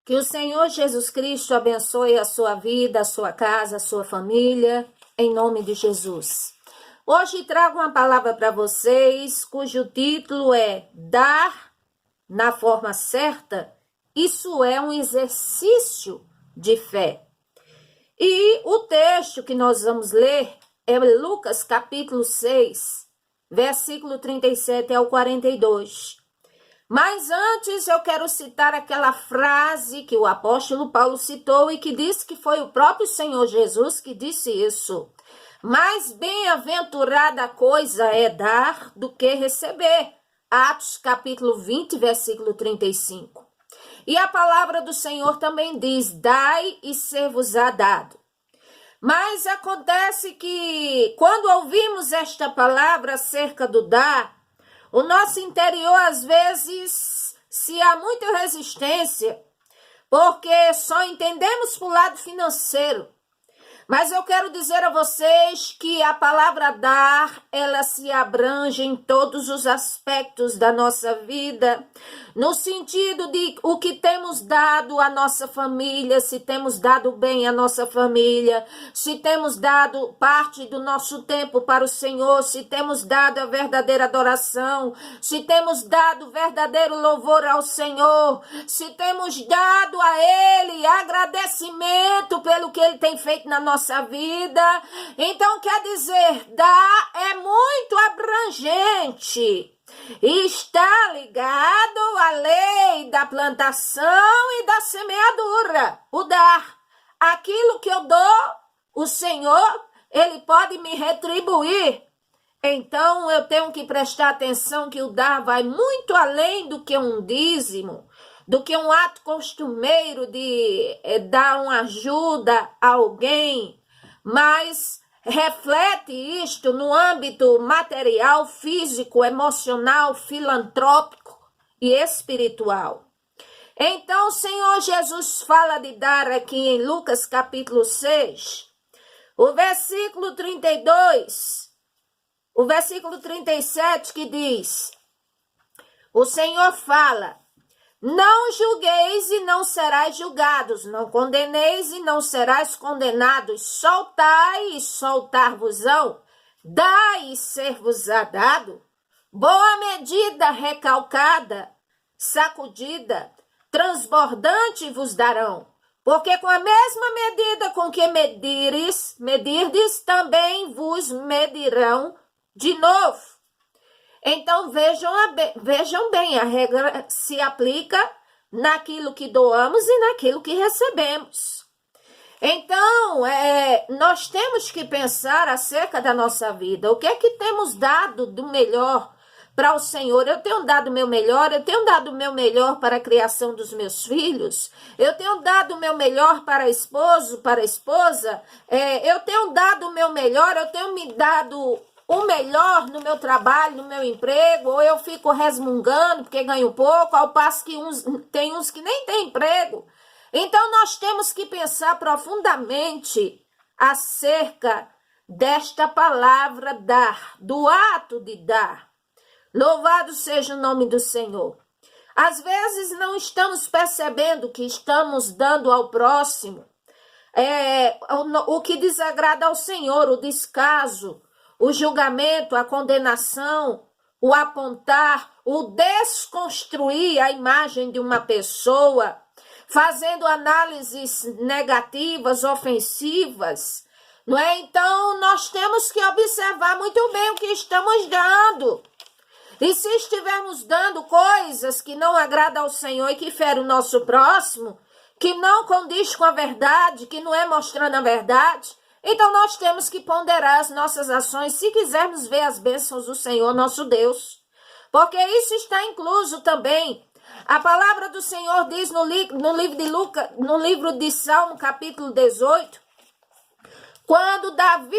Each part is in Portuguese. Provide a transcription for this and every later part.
Que o Senhor Jesus Cristo abençoe a sua vida, a sua casa, a sua família, em nome de Jesus. Hoje trago uma palavra para vocês, cujo título é Dar na forma certa. Isso é um exercício de fé. E o texto que nós vamos ler é Lucas capítulo 6, versículo 37 ao 42. Mas antes eu quero citar aquela frase que o apóstolo Paulo citou e que disse que foi o próprio Senhor Jesus que disse isso. Mais bem-aventurada coisa é dar do que receber. Atos capítulo 20, versículo 35. E a palavra do Senhor também diz, dai e ser-vos-á dado. Mas acontece que quando ouvimos esta palavra acerca do dar, o nosso interior, às vezes, se há muita resistência, porque só entendemos para o lado financeiro. Mas eu quero dizer a vocês que a palavra dar, ela se abrange em todos os aspectos da nossa vida, no sentido de o que temos dado à nossa família, se temos dado bem à nossa família, se temos dado parte do nosso tempo para o Senhor, se temos dado a verdadeira adoração, se temos dado verdadeiro louvor ao Senhor, se temos dado a Ele agradecimento pelo que Ele tem feito na nossa vida. Então, quer dizer, dar é muito abrangente. E está ligado à lei da plantação e da semeadura. O dar. Aquilo que eu dou, o Senhor, Ele pode me retribuir. Então, eu tenho que prestar atenção que o dar vai muito além do que um dízimo, do que um ato costumeiro de dar uma ajuda a alguém, mas reflete isto no âmbito material, físico, emocional, filantrópico e espiritual. Então, o Senhor Jesus fala de dar aqui em Lucas capítulo 6, o versículo 32, o versículo 37 que diz, o Senhor fala, não julgueis e não serais julgados, não condeneis e não serás condenados, soltai e soltar-vos-ão, dai e ser-vos-á dado, boa medida recalcada, sacudida, transbordante vos darão, porque com a mesma medida com que medirdes, também vos medirão de novo. Então, vejam bem, a regra se aplica naquilo que doamos e naquilo que recebemos. Então, nós temos que pensar acerca da nossa vida. O que é que temos dado do melhor para o Senhor? Eu tenho dado o meu melhor, eu tenho dado o meu melhor para a criação dos meus filhos, eu tenho dado o meu melhor para esposo, para a esposa, eu tenho dado o meu melhor, eu tenho me dado o melhor no meu trabalho, no meu emprego, ou eu fico resmungando porque ganho pouco, ao passo que tem uns que nem têm emprego. Então, nós temos que pensar profundamente acerca desta palavra dar, do ato de dar. Louvado seja o nome do Senhor. Às vezes, não estamos percebendo que estamos dando ao próximo o que desagrada ao Senhor, o descaso, o julgamento, a condenação, o apontar, o desconstruir a imagem de uma pessoa, fazendo análises negativas, ofensivas, não é? Então, nós temos que observar muito bem o que estamos dando. E se estivermos dando coisas que não agradam ao Senhor e que ferem o nosso próximo, que não condiz com a verdade, que não é mostrando a verdade, então, nós temos que ponderar as nossas ações se quisermos ver as bênçãos do Senhor, nosso Deus. Porque isso está incluso também. A palavra do Senhor diz no livro de Lucas, no livro de Salmo, capítulo 18, quando Davi,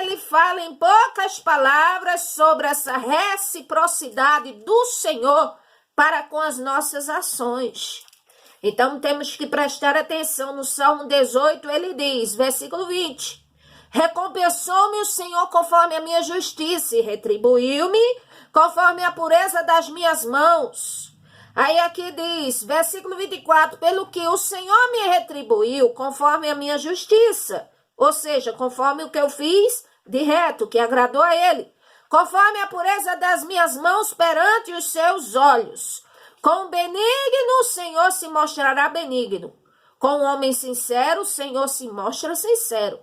ele fala em poucas palavras sobre essa reciprocidade do Senhor para com as nossas ações. Então, temos que prestar atenção no Salmo 18, ele diz, versículo 20, recompensou-me o Senhor conforme a minha justiça e retribuiu-me conforme a pureza das minhas mãos. Aí aqui diz, versículo 24, pelo que o Senhor me retribuiu conforme a minha justiça, ou seja, conforme o que eu fiz de reto, que agradou a ele, conforme a pureza das minhas mãos perante os seus olhos. Com benigno o Senhor se mostrará benigno, com o homem sincero o Senhor se mostra sincero.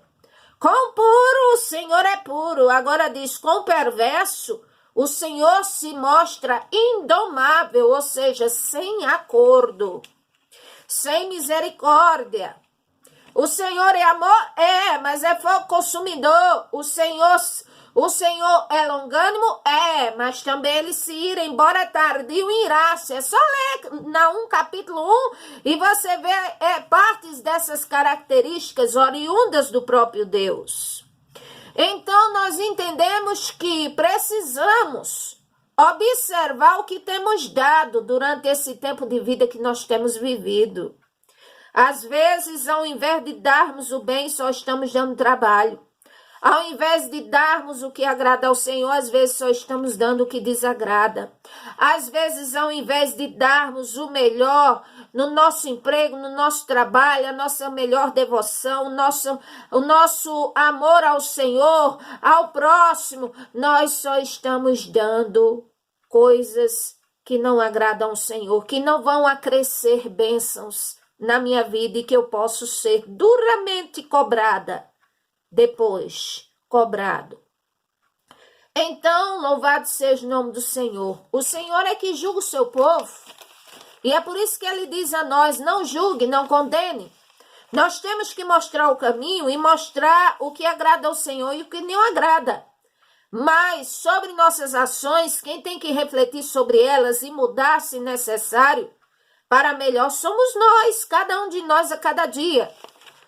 Com puro o Senhor é puro, agora diz, com perverso o Senhor se mostra indomável, ou seja, sem acordo, sem misericórdia. O Senhor é amor? É, mas é fogo consumidor. O Senhor é longânimo? É, mas também ele se ira, embora tardio, irá-se. É só ler Naum capítulo 1 e você vê partes dessas características oriundas do próprio Deus. Então, nós entendemos que precisamos observar o que temos dado durante esse tempo de vida que nós temos vivido. Às vezes, ao invés de darmos o bem, só estamos dando trabalho. Ao invés de darmos o que agrada ao Senhor, às vezes só estamos dando o que desagrada. Às vezes, ao invés de darmos o melhor no nosso emprego, no nosso trabalho, a nossa melhor devoção, o nosso amor ao Senhor, ao próximo, nós só estamos dando coisas que não agradam ao Senhor, que não vão acrescer bênçãos na minha vida e que eu posso ser duramente cobrada. Depois, cobrado. Então, louvado seja o nome do Senhor. O Senhor é que julga o seu povo. E é por isso que ele diz a nós, não julgue, não condene. Nós temos que mostrar o caminho e mostrar o que agrada ao Senhor e o que não agrada. Mas, sobre nossas ações, quem tem que refletir sobre elas e mudar, se necessário, para melhor, somos nós, cada um de nós a cada dia.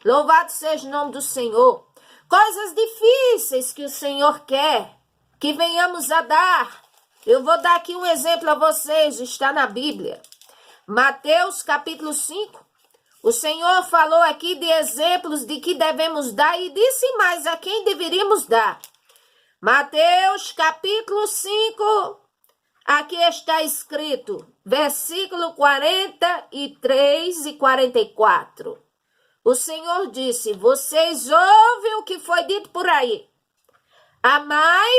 Louvado seja o nome do Senhor. Coisas difíceis que o Senhor quer que venhamos a dar. Eu vou dar aqui um exemplo a vocês, está na Bíblia. Mateus capítulo 5. O Senhor falou aqui de exemplos de que devemos dar e disse mais a quem deveríamos dar. Mateus capítulo 5, aqui está escrito, versículo 43 e 44. O Senhor disse, vocês ouvem o que foi dito por aí. Amai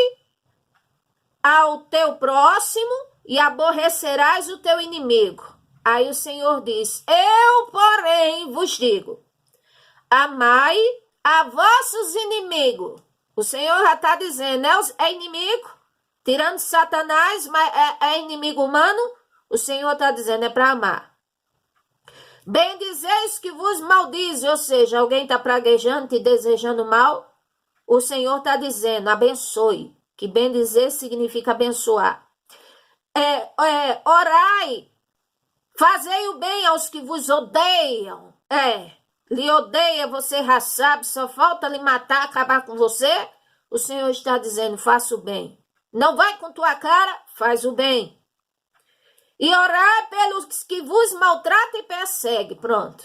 ao teu próximo e aborrecerás o teu inimigo. Aí o Senhor diz, eu, porém, vos digo, amai a vossos inimigos. O Senhor já está dizendo, é inimigo, tirando Satanás, mas é inimigo humano. O Senhor está dizendo, é para amar. Bendizeis que vos maldizem, ou seja, alguém está praguejando, te desejando mal. O Senhor está dizendo, abençoe, que bendizer significa abençoar. Orai, fazei o bem aos que vos odeiam. Lhe odeia, você já sabe, só falta lhe matar, acabar com você. O Senhor está dizendo, faça o bem. Não vai com tua cara, faz o bem. E orar pelos que vos maltratam e perseguem. Pronto.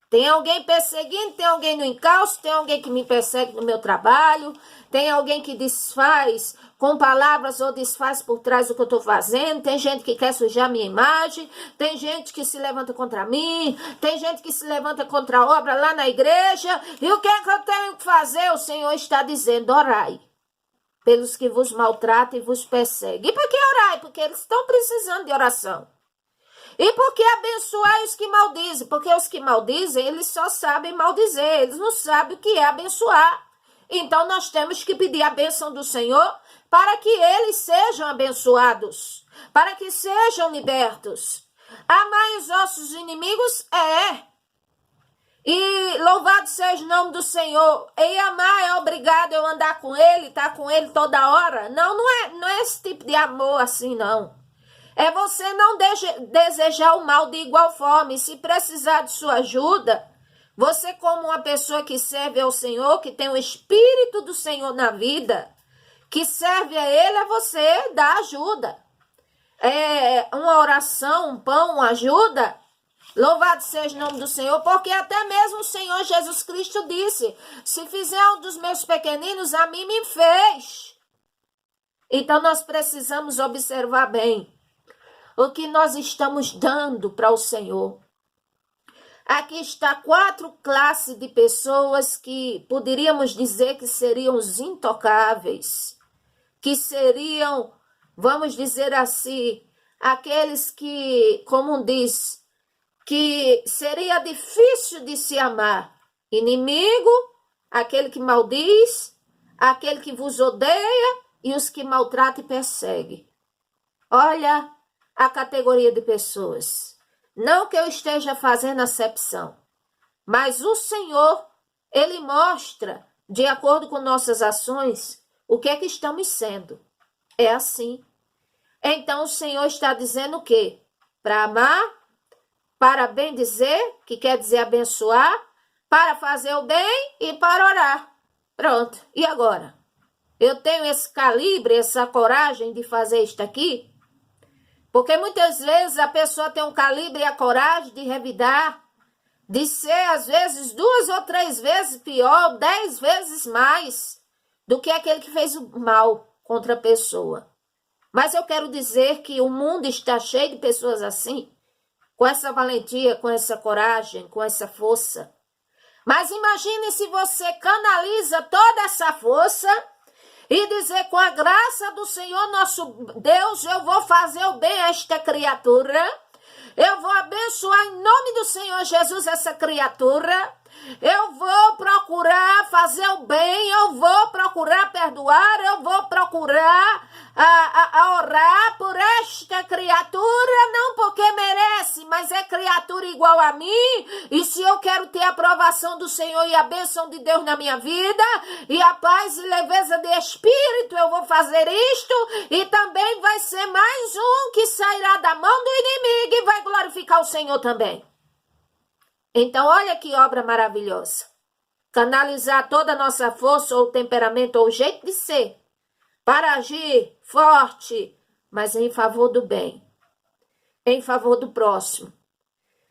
Tem alguém perseguindo, tem alguém no encalço, tem alguém que me persegue no meu trabalho, tem alguém que desfaz com palavras ou desfaz por trás do que eu estou fazendo, tem gente que quer sujar minha imagem, tem gente que se levanta contra mim, tem gente que se levanta contra a obra lá na igreja. E o que é que eu tenho que fazer? O Senhor está dizendo, orai pelos que vos maltratam e vos perseguem. E por que orai? Porque eles estão precisando de oração. E por que abençoar os que maldizem? Porque os que maldizem, eles só sabem maldizer, eles não sabem o que é abençoar. Então nós temos que pedir a bênção do Senhor para que eles sejam abençoados, para que sejam libertos. Amai os nossos inimigos? E louvado seja o nome do Senhor. E amar é obrigado eu andar com ele, estar com ele toda hora? Não é esse tipo de amor assim, não. É você não desejar o mal de igual forma. E se precisar de sua ajuda, você como uma pessoa que serve ao Senhor, que tem o Espírito do Senhor na vida, que serve a Ele, é você dar ajuda. Uma oração, um pão, uma ajuda. Louvado seja o nome do Senhor, porque até mesmo o Senhor Jesus Cristo disse, se fizer um dos meus pequeninos, a mim me fez. Então nós precisamos observar bem. o que nós estamos dando para o Senhor. Aqui está 4 classes de pessoas que poderíamos dizer que seriam os intocáveis, que seriam, vamos dizer assim, aqueles que, como diz, que seria difícil de se amar. Inimigo, aquele que maldiz, aquele que vos odeia e os que maltrata e persegue. Olha a categoria de pessoas. Não que eu esteja fazendo acepção, mas o Senhor, Ele mostra, de acordo com nossas ações, o que é que estamos sendo. É assim. Então o Senhor está dizendo o quê? Para amar, para bem dizer, que quer dizer abençoar, para fazer o bem e para orar. Pronto. E agora? Eu tenho esse calibre, essa coragem de fazer isto aqui? Porque muitas vezes a pessoa tem um calibre e a coragem de revidar, de ser às vezes 2 ou 3 vezes pior, 10 vezes mais do que aquele que fez o mal contra a pessoa. Mas eu quero dizer que o mundo está cheio de pessoas assim, com essa valentia, com essa coragem, com essa força. Mas imagine se você canaliza toda essa força e dizer, com a graça do Senhor nosso Deus, eu vou fazer o bem a esta criatura, eu vou abençoar em nome do Senhor Jesus essa criatura, eu vou procurar fazer o bem, eu vou procurar perdoar, eu vou procurar orar por esta criatura, não porque merece, mas é criatura igual a mim, e se eu quero ter a aprovação do Senhor e a bênção de Deus na minha vida, e a paz e leveza de espírito, eu vou fazer isto, e também vai ser mais um que sairá da mão do inimigo e vai glorificar o Senhor também. Então, olha que obra maravilhosa. Canalizar toda a nossa força ou temperamento ou jeito de ser para agir forte, mas em favor do bem, em favor do próximo,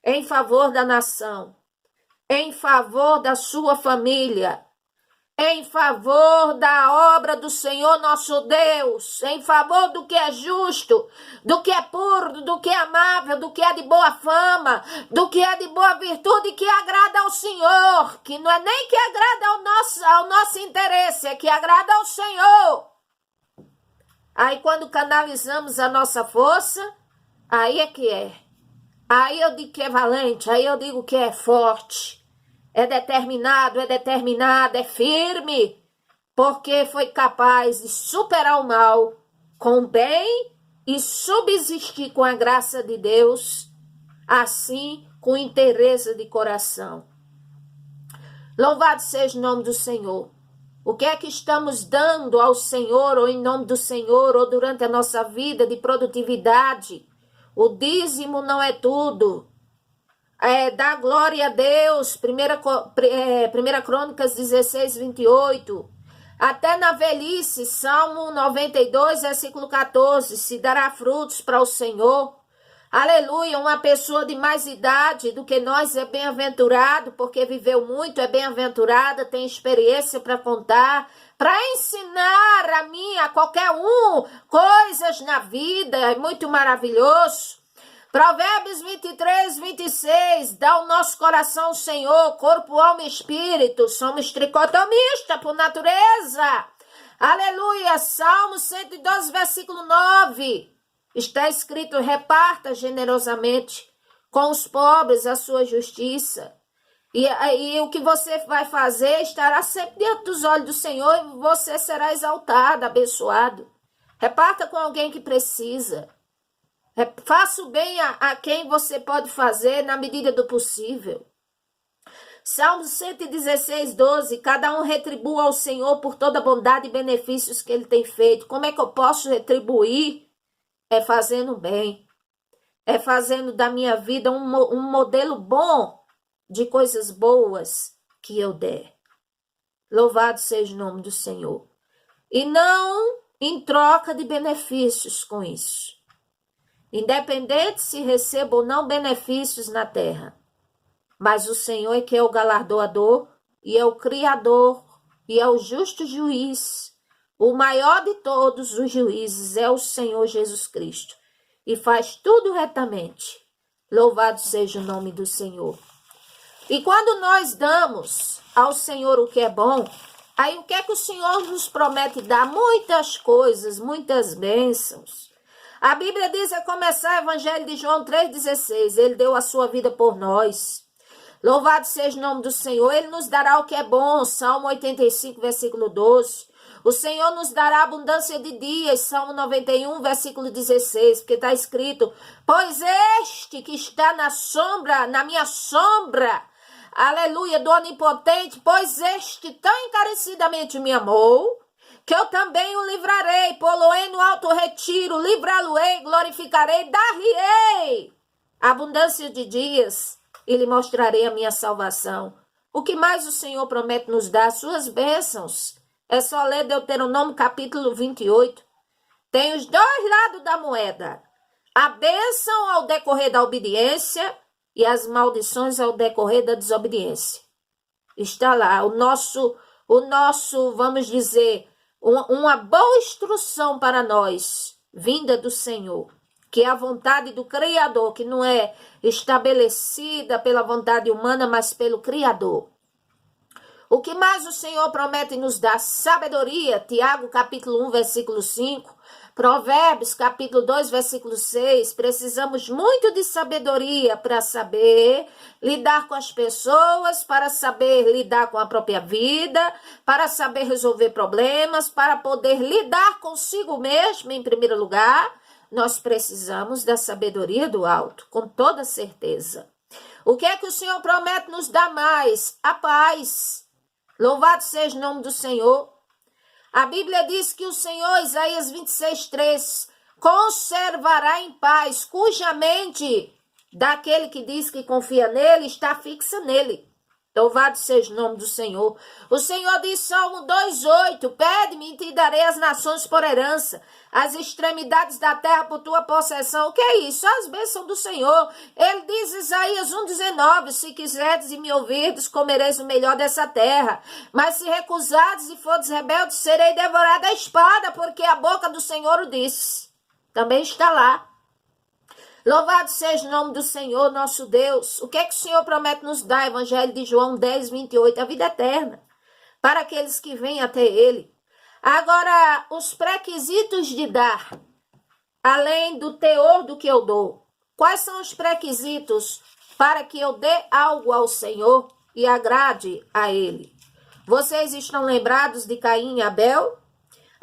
em favor da nação, em favor da sua família, em favor da obra do Senhor nosso Deus, em favor do que é justo, do que é puro, do que é amável, do que é de boa fama, do que é de boa virtude, que agrada ao Senhor, que não é nem que agrada ao nosso interesse, é que agrada ao Senhor. Aí quando canalizamos a nossa força, aí é que é. Aí eu digo que é valente, aí eu digo que é forte. É determinado, é determinada, é firme, porque foi capaz de superar o mal com o bem e subsistir com a graça de Deus, assim com interesse de coração. Louvado seja o nome do Senhor. O que é que estamos dando ao Senhor, ou em nome do Senhor, ou durante a nossa vida de produtividade? O dízimo não é tudo. Dá glória a Deus, 1 Crônicas 16, 28. Até na velhice, Salmo 92, versículo 14, se dará frutos para o Senhor. Aleluia, uma pessoa de mais idade do que nós é bem-aventurado, porque viveu muito, é bem-aventurada, tem experiência para contar, para ensinar a mim, a qualquer um, coisas na vida, é muito maravilhoso. Provérbios 23, 26, dá ao nosso coração o Senhor, corpo, alma e espírito, somos tricotomistas por natureza. Aleluia, Salmo 112, versículo 9, está escrito, reparta generosamente com os pobres a sua justiça. E o que você vai fazer estará sempre diante dos olhos do Senhor e você será exaltado, abençoado. Reparta com alguém que precisa. Faça o bem a quem você pode fazer na medida do possível. Salmo 116, 12. Cada um retribua ao Senhor por toda a bondade e benefícios que Ele tem feito. Como é que eu posso retribuir? É fazendo bem. É fazendo da minha vida um modelo bom de coisas boas que eu der. Louvado seja o nome do Senhor. E não em troca de benefícios com isso. Independente se recebo ou não benefícios na terra, mas o Senhor é que é o galardoador e é o criador e é o justo juiz. O maior de todos os juízes é o Senhor Jesus Cristo. e faz tudo retamente. Louvado seja o nome do Senhor. E quando nós damos ao Senhor o que é bom, aí o que é que o Senhor nos promete dar? Muitas coisas, muitas bênçãos. A Bíblia diz, a começar o Evangelho de João 3,16, ele deu a sua vida por nós. Louvado seja o nome do Senhor, ele nos dará o que é bom, Salmo 85, versículo 12. O Senhor nos dará abundância de dias, Salmo 91, versículo 16, porque está escrito, pois este que está na sombra, na minha sombra, aleluia, do Onipotente, pois este tão encarecidamente me amou, que eu também o livrarei, pô-lo-ei no alto retiro, livrá-lo-ei, glorificarei, dar-lhe-ei abundância de dias, e lhe mostrarei a minha salvação. O que mais o Senhor promete nos dar? Suas bênçãos. É só ler Deuteronômio capítulo 28. Tem os dois lados da moeda. A bênção ao decorrer da obediência e as maldições ao decorrer da desobediência. Está lá o nosso, vamos dizer, uma boa instrução para nós, vinda do Senhor, que é a vontade do Criador, que não é estabelecida pela vontade humana, mas pelo Criador. O que mais o Senhor promete nos dar? Sabedoria, Tiago capítulo 1, versículo 5, Provérbios capítulo 2, versículo 6, precisamos muito de sabedoria para saber lidar com as pessoas, para saber lidar com a própria vida, para saber resolver problemas, para poder lidar consigo mesmo em primeiro lugar, nós precisamos da sabedoria do alto, com toda certeza. O que é que o Senhor promete nos dar mais? A paz. Louvado seja o nome do Senhor. A Bíblia diz que o Senhor, Isaías 26:3, conservará em paz, cuja mente daquele que diz que confia nele está fixa nele. Louvado seja o nome do Senhor. O Senhor diz, Salmo 2:8, pede-me e te darei as nações por herança, as extremidades da terra por tua possessão. O que é isso? As bênçãos do Senhor. Ele diz, Isaías 1:19, se quiserdes e me ouvirdes, comereis o melhor dessa terra. Mas se recusardes e fordes rebeldes, serei devorada à espada, porque a boca do Senhor o disse. Também está lá. Louvado seja o nome do Senhor, nosso Deus. O que é que o Senhor promete nos dar? Evangelho de João 10:28, a vida eterna, para aqueles que vêm até ele. Agora, os pré-requisitos de dar, além do teor do que eu dou. Quais são os pré-requisitos para que eu dê algo ao Senhor e agrade a ele? Vocês estão lembrados de Caim e Abel?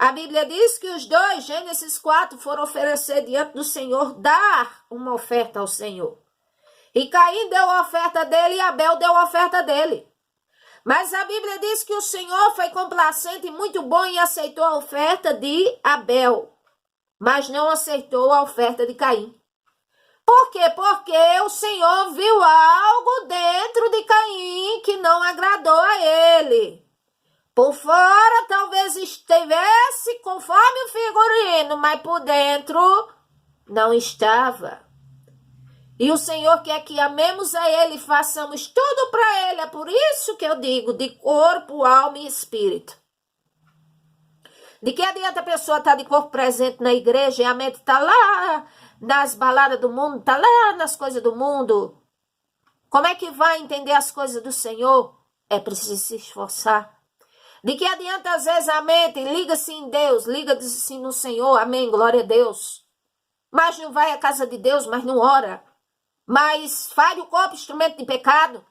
A Bíblia diz que os dois, Gênesis 4, foram oferecer diante do Senhor, dar uma oferta ao Senhor. E Caim deu a oferta dele e Abel deu a oferta dele. Mas a Bíblia diz que o Senhor foi complacente e muito bom e aceitou a oferta de Abel, mas não aceitou a oferta de Caim. Por quê? Porque o Senhor viu algo dentro de Caim que não agradou a ele. Por fora talvez estivesse conforme o figurino, mas por dentro não estava. E o Senhor quer que amemos a Ele e façamos tudo para Ele. É por isso que eu digo, de corpo, alma e espírito. De que adianta a pessoa estar de corpo presente na igreja e a mente está lá nas baladas do mundo, está lá nas coisas do mundo? Como é que vai entender as coisas do Senhor? É preciso se esforçar. De que adianta às vezes a mente liga-se em Deus, liga-se no Senhor, amém, glória a Deus. Mas não vai à casa de Deus, mas não ora. Mas faz o corpo instrumento de pecado.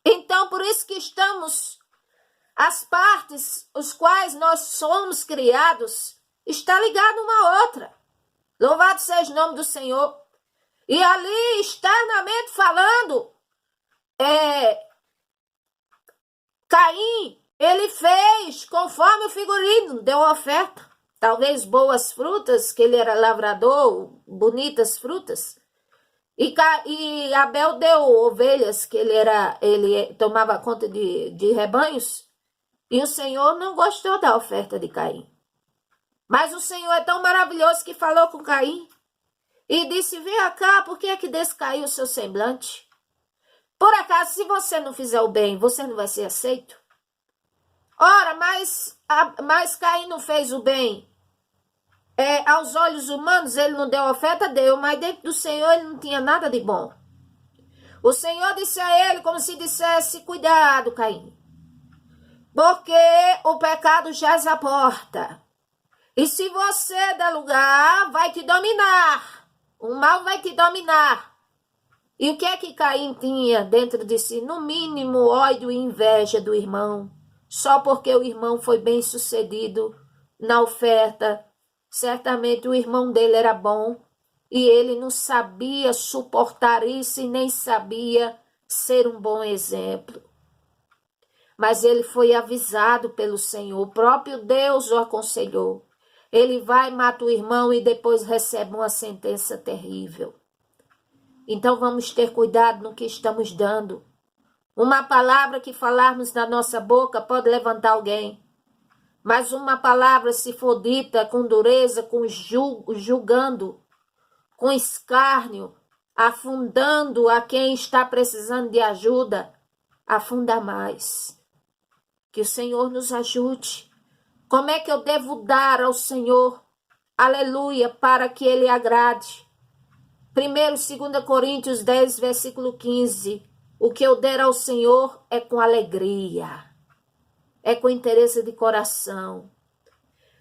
Então, por isso que estamos, as partes, os quais nós somos criados, está ligado uma à outra. Louvado seja o nome do Senhor. E ali, externamente falando, Caim, ele fez conforme o figurino, deu oferta. Talvez boas frutas, que ele era lavrador, bonitas frutas. E Abel deu ovelhas, que ele tomava conta de rebanhos. E o Senhor não gostou da oferta de Caim. Mas o Senhor é tão maravilhoso que falou com Caim. E disse, vem cá, por que é que descaiu o seu semblante? Por acaso, se você não fizer o bem, você não vai ser aceito? Ora, mas Caim não fez o bem. Aos olhos humanos ele não deu oferta, deu, mas dentro do Senhor ele não tinha nada de bom. O Senhor disse a ele como se dissesse, cuidado, Caim, porque o pecado jaz à porta. E se você der lugar, vai te dominar. O mal vai te dominar. E o que é que Caim tinha dentro de si? No mínimo, ódio e inveja do irmão. Só porque o irmão foi bem sucedido na oferta. Certamente o irmão dele era bom. E ele não sabia suportar isso e nem sabia ser um bom exemplo. Mas ele foi avisado pelo Senhor. O próprio Deus o aconselhou. Ele vai, mata o irmão e depois recebe uma sentença terrível. Então vamos ter cuidado no que estamos dando. Uma palavra que falarmos na nossa boca pode levantar alguém. Mas uma palavra, se for dita com dureza, com julgando, com escárnio, afundando a quem está precisando de ajuda, afunda mais. Que o Senhor nos ajude. Como é que eu devo dar ao Senhor, aleluia, para que Ele agrade? 2 Coríntios 10, versículo 15. O que eu der ao Senhor é com alegria, é com interesse de coração.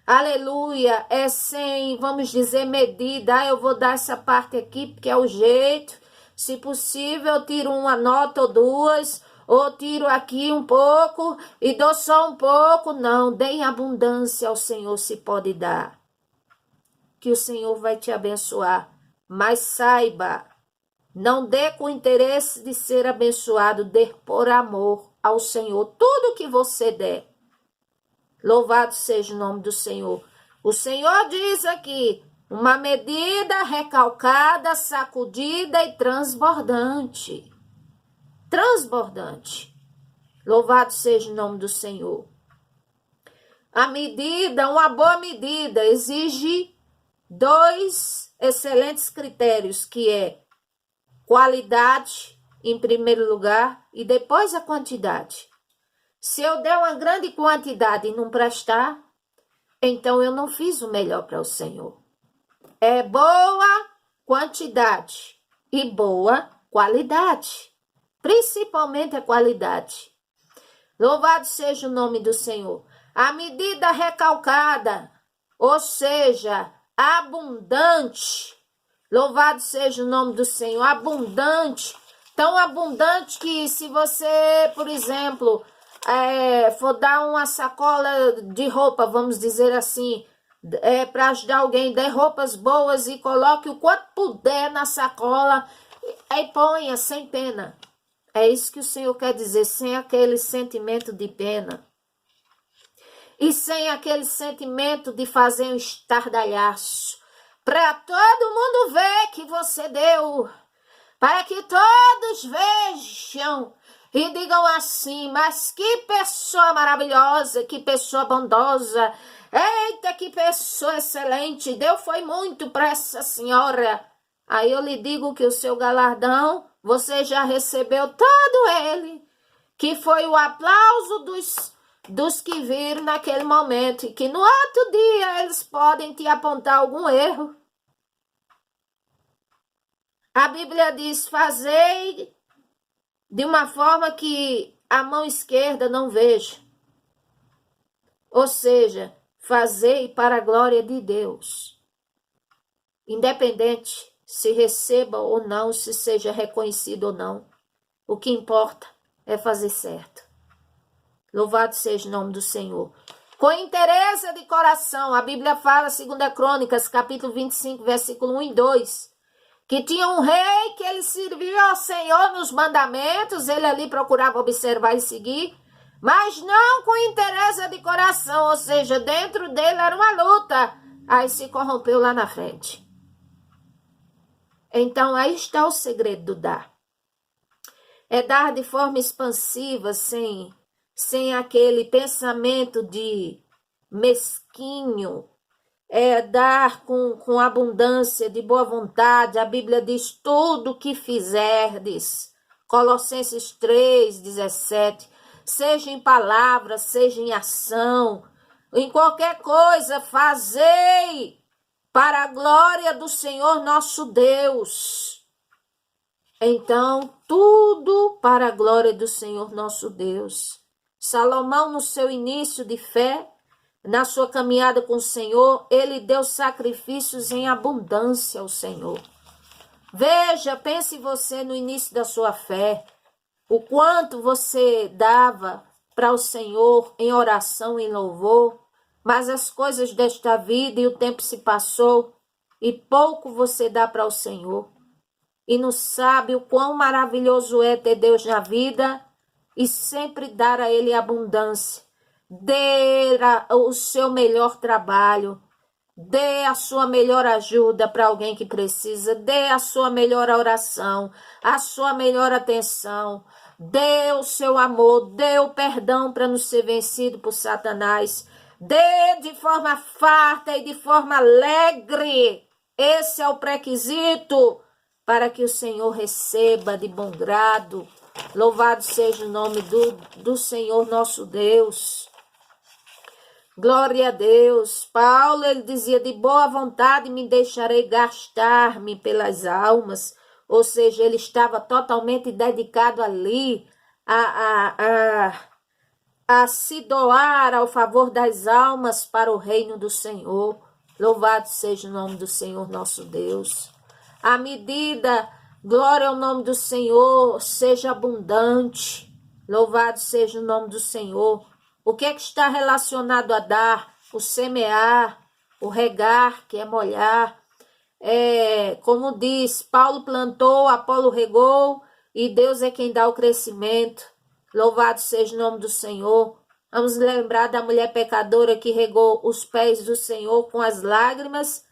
Aleluia, é sem, vamos dizer, medida. Eu vou dar essa parte aqui porque é o jeito. Se possível, eu tiro uma nota ou duas, ou tiro aqui um pouco e dou só um pouco. Não, dê em abundância ao Senhor se pode dar. Que o Senhor vai te abençoar. Mas saiba, não dê com interesse de ser abençoado, dê por amor ao Senhor. Tudo que você der. Louvado seja o nome do Senhor. O Senhor diz aqui, uma medida recalcada, sacudida e transbordante. Transbordante. Louvado seja o nome do Senhor. A medida, uma boa medida, exige 2 excelentes critérios, que é qualidade, em primeiro lugar, e depois a quantidade. Se eu der uma grande quantidade e não prestar, então eu não fiz o melhor para o Senhor. É boa quantidade e boa qualidade. Principalmente a qualidade. Louvado seja o nome do Senhor. A medida recalcada, ou seja, abundante. Louvado seja o nome do Senhor. Abundante. Tão abundante que se você, por exemplo, for dar uma sacola de roupa, vamos dizer assim, para ajudar alguém, dê roupas boas e coloque o quanto puder na sacola e ponha sem pena. É isso que o Senhor quer dizer, sem aquele sentimento de pena. E sem aquele sentimento de fazer um estardalhaço. Para todo mundo ver que você deu. Para que todos vejam e digam assim, mas que pessoa maravilhosa, que pessoa bondosa. Eita, que pessoa excelente. Deus foi muito para essa senhora. Aí eu lhe digo que o seu galardão, você já recebeu todo ele. Que foi o aplauso dos que viram naquele momento. E que no outro dia eles podem te apontar algum erro. A Bíblia diz, fazei de uma forma que a mão esquerda não veja. Ou seja, fazei para a glória de Deus. Independente se receba ou não, se seja reconhecido ou não. O que importa é fazer certo. Louvado seja o nome do Senhor. Com interesse de coração, a Bíblia fala, 2 Crônicas, capítulo 25, versículo 1 e 2, que tinha um rei que ele servia ao Senhor nos mandamentos, ele ali procurava observar e seguir, mas não com interesse de coração, ou seja, dentro dele era uma luta, aí se corrompeu lá na frente. Então, aí está o segredo do dar. É dar de forma expansiva, sem aquele pensamento de mesquinho. É dar com abundância, de boa vontade. A Bíblia diz, tudo o que fizerdes. Colossenses 3, 17. Seja em palavra, seja em ação. Em qualquer coisa, fazei para a glória do Senhor nosso Deus. Então, tudo para a glória do Senhor nosso Deus. Salomão, no seu início de fé, na sua caminhada com o Senhor, ele deu sacrifícios em abundância ao Senhor. Veja, pense você no início da sua fé, o quanto você dava para o Senhor em oração, em louvor, mas as coisas desta vida e o tempo se passou e pouco você dá para o Senhor. E não sabe o quão maravilhoso é ter Deus na vida e sempre dar a Ele abundância. Dê o seu melhor trabalho, dê a sua melhor ajuda para alguém que precisa, dê a sua melhor oração, a sua melhor atenção, dê o seu amor, dê o perdão para não ser vencido por Satanás, dê de forma farta e de forma alegre. Esse é o pré-requisito para que o Senhor receba de bom grado. Louvado seja o nome do Senhor nosso Deus. Glória a Deus. Paulo, ele dizia, de boa vontade me deixarei gastar-me pelas almas. Ou seja, ele estava totalmente dedicado ali a se doar ao favor das almas para o reino do Senhor. Louvado seja o nome do Senhor nosso Deus. A medida, glória ao nome do Senhor, seja abundante. Louvado seja o nome do Senhor. O que é que está relacionado a dar? O semear, o regar, que é molhar. Como diz, Paulo plantou, Apolo regou e Deus é quem dá o crescimento. Louvado seja o nome do Senhor. Vamos lembrar da mulher pecadora que regou os pés do Senhor com as lágrimas,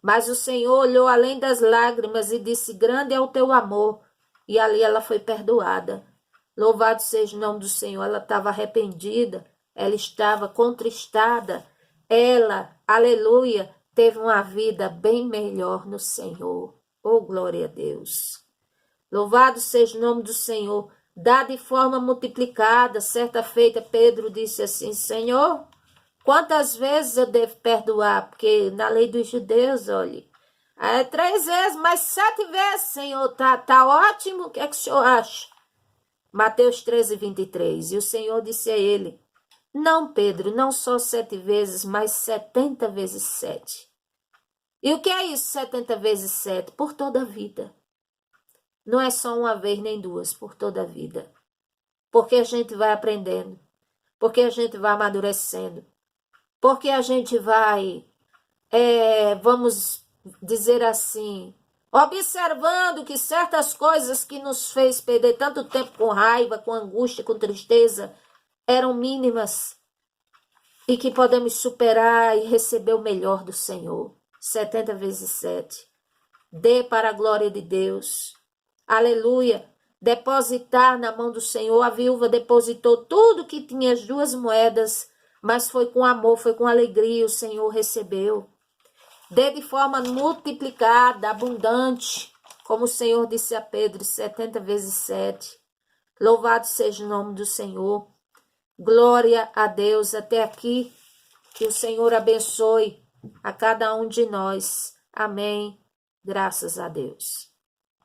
mas o Senhor olhou além das lágrimas e disse, grande é o teu amor. E ali ela foi perdoada. Louvado seja o nome do Senhor. Ela estava arrependida, ela estava contristada. Ela, aleluia, teve uma vida bem melhor no Senhor. Oh, glória a Deus. Louvado seja o nome do Senhor. Dá de forma multiplicada. Certa feita, Pedro disse assim, Senhor, quantas vezes eu devo perdoar? Porque na lei dos judeus, olha, 3 vezes, mas 7 vezes, Senhor, tá ótimo, o que é que o Senhor acha? Mateus 13:23, e o Senhor disse a ele, não, Pedro, não só 7 vezes, mas 70 vezes 7. E o que é isso, 70 vezes 7? Por toda a vida. Não é só uma vez nem duas, por toda a vida. Porque a gente vai aprendendo, porque a gente vai amadurecendo, porque a gente vai, vamos dizer assim, observando que certas coisas que nos fez perder tanto tempo com raiva, com angústia, com tristeza, eram mínimas e que podemos superar e receber o melhor do Senhor. 70 vezes 7. Dê para a glória de Deus. Aleluia. Depositar na mão do Senhor. A viúva depositou tudo que tinha, as 2 moedas, mas foi com amor, foi com alegria, o Senhor recebeu. Dê de forma multiplicada, abundante, como o Senhor disse a Pedro, 70 vezes 7. Louvado seja o nome do Senhor. Glória a Deus. Até aqui, que o Senhor abençoe a cada um de nós. Amém. Graças a Deus.